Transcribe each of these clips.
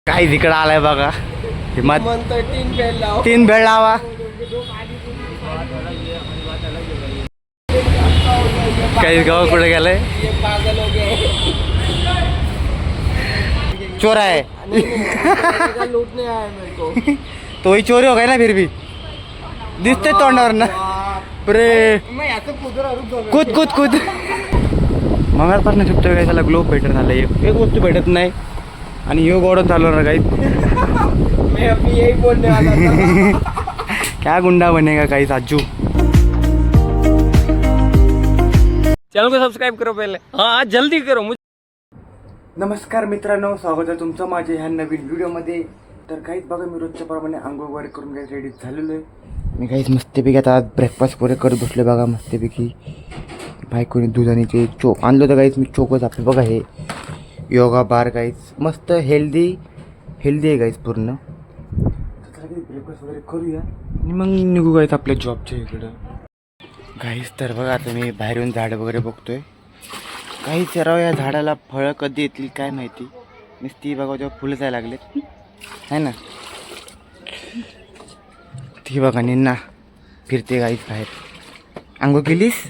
काय इकडे आलाय बघा हिम्मत म्हणतोय 3 बेल लाव. 3 भेळ लावा. काही गाव कुठे गेलाय ये पागल हो गए. चोर आहे का लूटने आया मेरे को. तो ही चोरी हो गई ना फिर भी दिसते तोंडावर ना अरे मैं याचं कुदरा रुक जाऊ. कूद कूद कूद मंगळपासून शिकतोय काय त्याला ग्लोब भेटत झालं एक वस्तू भेटत नाही आणि ह्यो गोडून चालवणार काही मैं अभी यही बोलने वाला था. क्या गुंडा बनेगा काही साजू. चैनल को सब्सक्राइब करो पहले. हाँ जल्दी करो. नमस्कार मित्रांनो, स्वागत आहे तुमचं माझ्या ह्या नवीन व्हिडिओमध्ये. तर काहीच बघा मी रोजच्या प्रमाणे आंघोळ वगैरे करून काही रेडी झालेलो आहे. मी काहीच मस्तपैकी आता ब्रेकफास्ट वगैरे करत बसले बघा मस्तपैकी. बायकोने दूध आणि ते चोक आणलं तर काहीच मी चोकच आपलं बघा हे योगा बार काहीच मस्त हेल्दी आहे काहीच पूर्ण. ब्रेकफास्ट वगैरे करूया आणि मग निघू काहीच आपल्या जॉबच्या इकडं काहीच. तर बघा आता मी बाहेर येऊन झाडं वगैरे बघतोय. काही चराव या झाडाला फळं कधी येतील काय माहिती. नुसती बघा जेव्हा फुलं जायला लागलेत आहे ना. ती बघा निन्ना फिरते काहीच बाहेर. आंघोळ केलीस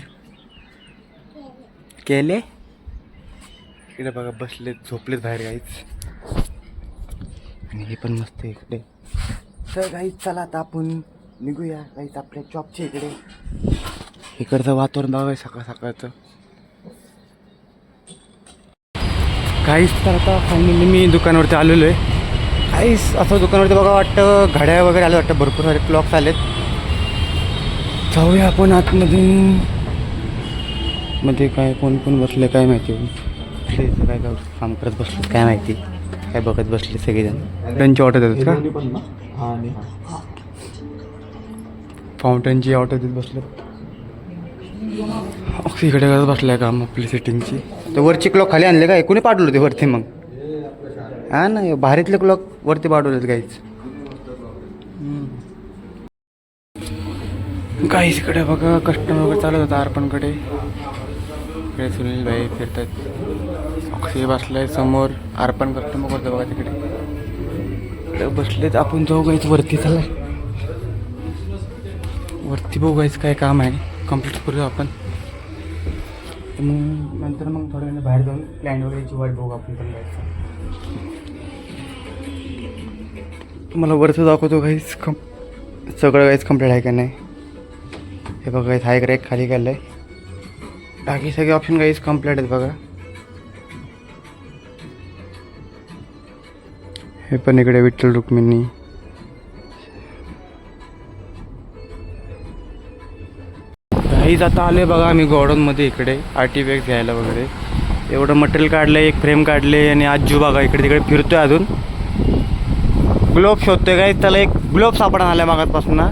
केले इकडे बघा बसलेत झोपलेत बाहेर काहीच. आणि हे पण मस्त इकडे. तर काहीच चला आता आपण निघूया काहीच आपल्या जॉबच्या इकडे. इकडचं वातावरण बघा सकाळ सकाळचं काहीच. तर आता फायनली मी दुकानावरती आलेलो आहे. काहीच असं दुकानावरती बघा वाटतं घड्याळ वगैरे आलं वाटतं. भरपूर सारे क्लॉक्स आलेत. जाऊया आपण आतमध्ये. मध्ये काय कोण कोण बसले काय माहिती. काय काम करत बसले काय माहिती. काय बघत बसले सगळेजण. त्यांची ऑर्डर देतात का फाउंटनची ऑर्डर देत बसले. इकडे करत बसलाय काम आपली सेटिंगची. तर वरची क्लॉक खाली आणले काय कोणी पाठवलं होते वरती मग. हा ना भारीतले क्लॉक वरती पाठवलेत काहीच. काहीच इकडे बघा कस्टमर वगैरे चालत होता अर्पणकडे. इकडे सुनील भाई फिरतात. अक्षय बसलाय समोर. अर्पण कस्टमर करतो बघा तिकडे बसलेत. आपण जाऊ काहीच वरती. चला वरती बघू काहीच काय काम आहे कम्प्लीट करूया आपण. मग नंतर मग थोड्या वेळाने बाहेर जाऊन प्लॅन वगैरेची वाट बघू आपण. पण जायचं तुम्हाला वरचं दाखवतो काहीच सगळं काहीच कम्प्लीट आहे का नाही. हे बघा काहीच हाय एक खाली केलं आहे. बाकी सगळे ऑप्शन काहीच कम्प्लीट आहेत बघा. हे पण इकडे विठ्ठल रुक्मिणी. काहीच आता आले बघा आम्ही गोडाऊनमध्ये इकडे आर्टिफॅक्ट घ्यायला वगैरे. एवढं मटेरियल काढलं एक फ्रेम काढले आणि आजू बघा इकडे तिकडे फिरतोय. अजून ग्लोब शोधतोय काय त्याला एक ग्लोब सापडा आलाय मागासपासून ना.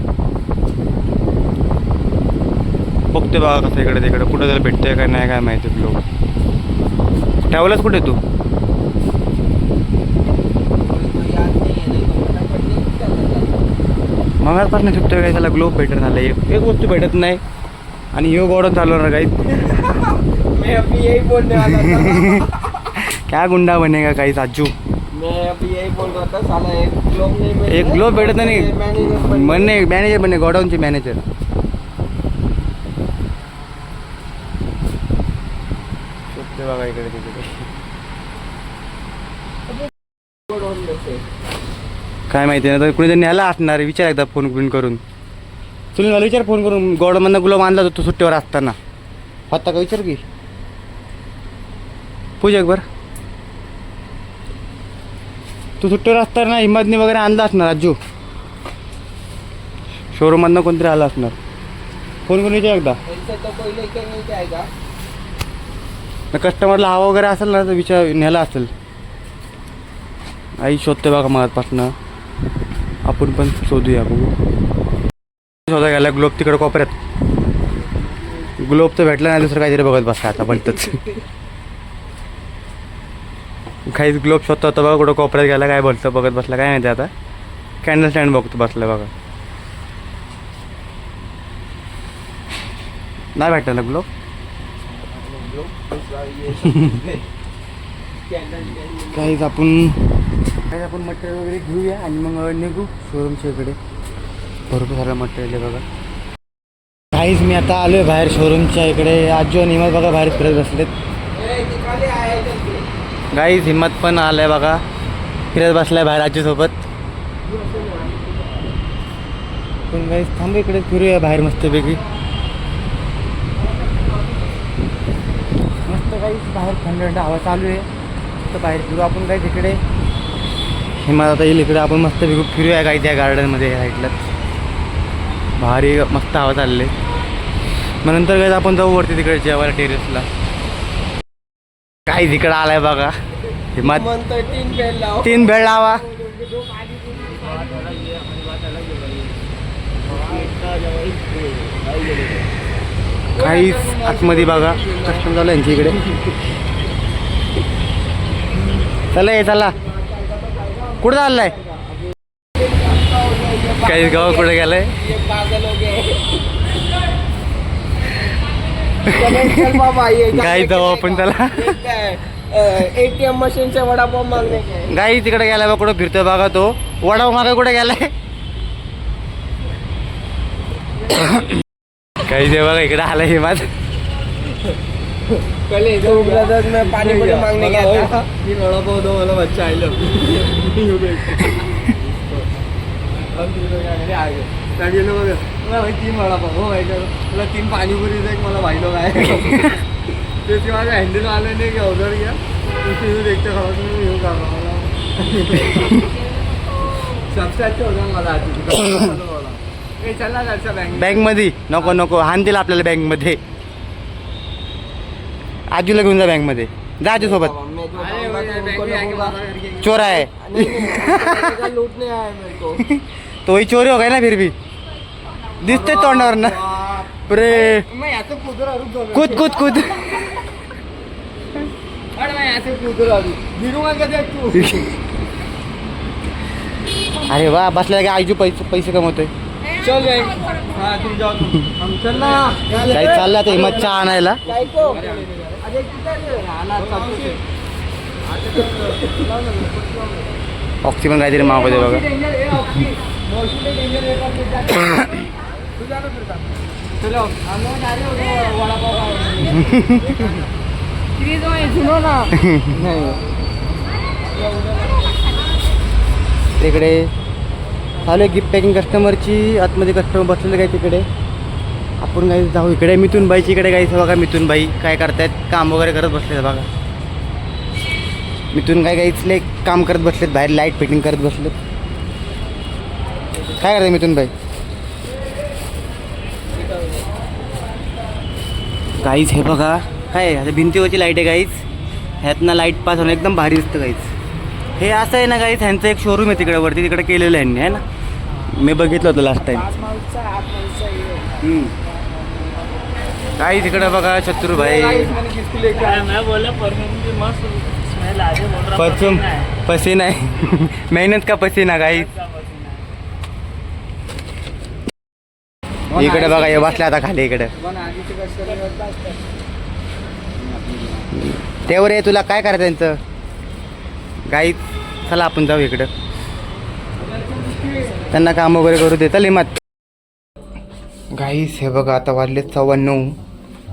बघतोय बघा कसं इकडे तिकडे कुठं त्याला भेटतंय काय नाही काय माहिती. ग्लोब ठेवलाच कुठे तू. मागासपासून शिकतोय काय त्याला ग्लोब भेटत झालं एक वस्तू भेटत नाही आणि ह्यो गोडून चालवणार काही. मैं अभी यही बोलने वाला था. क्या गुंडा बनेगा काही साजू. मैं अभी यही बोल रहा था साला एक ग्लोब नहीं मिल. एक ग्लोब भेटत नाही. मॅनेजर बने गोडाऊनचे मॅनेजर. बघा इकडे तिकडे काय माहिती ना. तर कुणी त्यांनी न्यायला असणार. विचार एकदा फोन करून. सुनील मला विचार फोन करून. गोडाऊनमधनं गुलाब आणला होता तो सुट्टीवर असताना होता का विचार की. पूजा एक बरं तू सुट्टीवर असताना हिम्मतनी वगैरे आणला असणार. राजू शोरूममधनं कोणतरी आला असणार. फोन करून विचार एकदा. कस्टमरला हवा वगैरे असेल ना तर विचार न्यायला असेल. आई शोधते बघा मगापासनं. आपण पण शोधूया बघू. शोधा गेला ग्लोब तिकडे कोपऱ्यात. ग्लोब तर भेटला नाही दुसरं काहीतरी बघत बसला आता बनतच. काहीच ग्लोब शोधता होता बघा कुठं कोपऱ्यात गेला काय बोलतं बघत बसला काय नाही. ते आता कॅन्डल स्टँड बघतो बसला बघा. नाही भेटला ना ग्लोब. काहीच आपण काही आपण मटेरियल वगैरे घेऊया आणि मग निघू शोरूमच्या इकडे. भरपूर सारं मटेरियल आहे बघा. काहीच मी आता आलो आहे बाहेर शोरूमच्या इकडे. आजू आणि हिम्मत बघा बाहेर फिरत बसलेत. गाईज हिम्मत पण आलाय बघा, फिरत बसलाय बाहेर आजीसोबत. पण गाईज थांब इकडे फिरूया बाहेर मस्तपैकी. मस्त काहीच बाहेर थंड थंड हवा चालू आहे. मस्त बाहेर फिरू आपण काही तिकडे. हिम्मत आता येईल इकडे, आपण मस्त फिरूया काही त्या गार्डनमध्ये साईडलाच. भारी मस्त हवा चालले. मग नंतर काय आपण जाऊ वरती तिकडे जेवायला टेरेसला. काही तिकडं आलाय बघा हिम्मत. 3 बेड लावा. काहीच आतमध्ये बघा कस्टम चालू यांच्या इकडे. चला चला, कुठं चाललाय? काही गाव कुठे गेलाय? गाई जाऊ आपण त्याला. ATM मशीनचे वडापाव मागणे. गाई तिकडे गेलाय बघ, कुठं फिरतोय बघा तो. वडापाव मागे कुठे गेलाय? काही दे बघा इकडे आलाय हिमात. पाणी पुरी मागणे गया. 3 वडापाव दो मला बच्चा आइलो. भाई 3 वडापाव हो भाई, मला 3 पाणीपुरी दे, मला भाई लोग आए. तेच माझ्या हँडल आले नाही की उधर गया. देखते खड़ा तुम्ही येऊ का मला. सबसे अच्छा होता मला आज. चल ना घरच्या बँक मध्ये. नको नको, हान दिला आपल्याला बँक मध्ये. आजूला घेऊन जा बँक मध्ये. जा आजू सोबत. चोर आहे. लूटने आया मेरे को. तो ही चोरी हो गई ना फिर भी. दिसते तोंडावर ना. अरे मैं यहाँ से कूद रहा, रुक जाओ. कूद कूद कूद. अरे मैं यहाँ से कूद रहा हूँ. गिरूंगा क्या देख तू. अरे वा, बसल्या का आईजू पैसे कमवतोय. चल गए. हाँ तुम जाओ तुम. हम चल ना. काही चाललं आता हिम्मत चहा आणायला. काय को. अरे किधर आला सब. ऑक्सी पण काहीतरी मागवते बघा. चलो हम लोग जा रहे हो वडापाव. सुनो ना. तिकडे चालू आहे गिफ्ट पॅकिंग कस्टमरची. आतमध्ये कस्टमर बसलेले काय तिकडे. आपण काही जाऊ इकडे. मिथून बाईची इकडे काही बघा. मिथून बाई काय करतायत, काम वगैरे करत बसलेत बघा. मिथून काय काहीच काम करत बसलेत बाहेर. लाईट फिटिंग करत बसलेत. काय करते मिथून बाई? काहीच हे बघा काय आता भिंतीवरची लाईट आहे काहीच. ह्यातनं लाईट पास होणं एकदम भारी दिसतं काहीच. हे असं आहे ना काहीच, ह्यांचं एक शोरूम आहे तिकडे वरती, तिकडे केलेलं आहे ह्यांनी, आहे ना. मी बघितलं होतं लास्ट टाइम. काही तिकडे बघा शत्रुभाई. परफ्यूम पसीना आहे. मेहनत का पसीना काही. इकडे बघा हे बसले आता खाली इकडे. त्यावर आहे तुला काय करायचं त्यांचं गाईत. चला आपण जाऊ इकडं, त्यांना काम वगैरे करू दे. चल हिम्मत. गाईस हे बघा आता वाजले 9:15.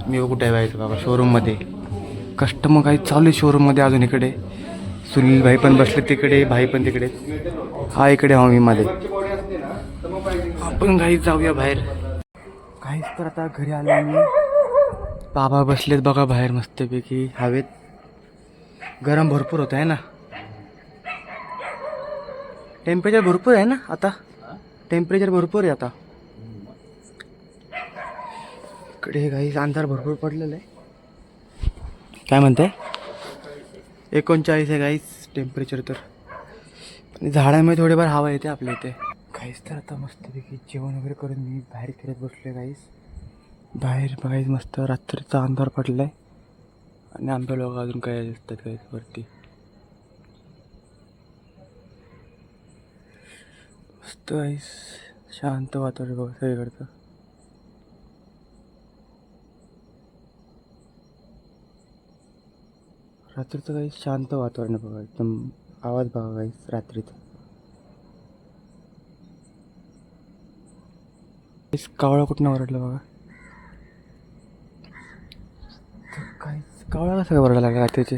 मी कुठे जायचं बाबा शोरूममध्ये. कस्टमर काही चालू आहे शोरूममध्ये अजून. इकडे सुनील भाई पण बसले तिकडे, भाई पण तिकडे. हा इकडे हॉमीमध्ये. आपण गाईच जाऊया बाहेर. काहीच तर आता घरी आलो मी. बाबा बसलेत बघा बाहेर मस्तपैकी हवेत. गरम भरपूर होत आहे ना. टेम्परेचर भरपूर आहे ना आता. टेम्परेचर भरपूर आहे आता इकडे. काही अंधार भरपूर पडलेलं आहे. काय म्हणताय? 39 आहे गाईस टेम्परेचर तर. आणि झाडांमध्ये थोडेफार हवा येते आपल्या इथे. काहीच तर आता मस्तपैकी जेवण वगैरे करून मी बाहेर फिरत बसलो आहे गाईस. बाहेर बघायचं मस्त रात्रीचा अंधार पडला आहे. आणि आमच्या लोक अजून काय दिसतात गाईस वरती. मस्त गाईस शांत वातावरण बघा सगळीकडचं. रात्रीचं काही शांत वातावरण आहे बघा. एकदम आवाज बघा गाईस रात्रीचा. कावळा कुठनं ओरडला बघा. काय कावळा कसा ओरडायला लागला रात्रीचे.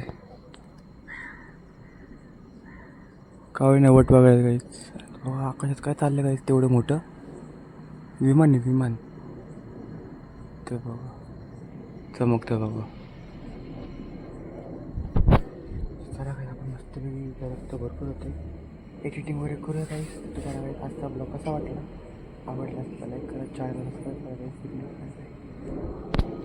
कावळे नवट बघायला काहीच. आकाशात काय चाललं काहीच तेवढं मोठं विमान आहे विमान. ते बघा चमकतं बघा. चला काही आपण मस्तपैकी तर भरपूर होते. एडिटिंग वगैरे करूया काहीच. तुम्हाला काही आजचा ब्लॉग कसा वाटला आवडला असला लाईक करा, चॅनल सबस्क्राईब करा.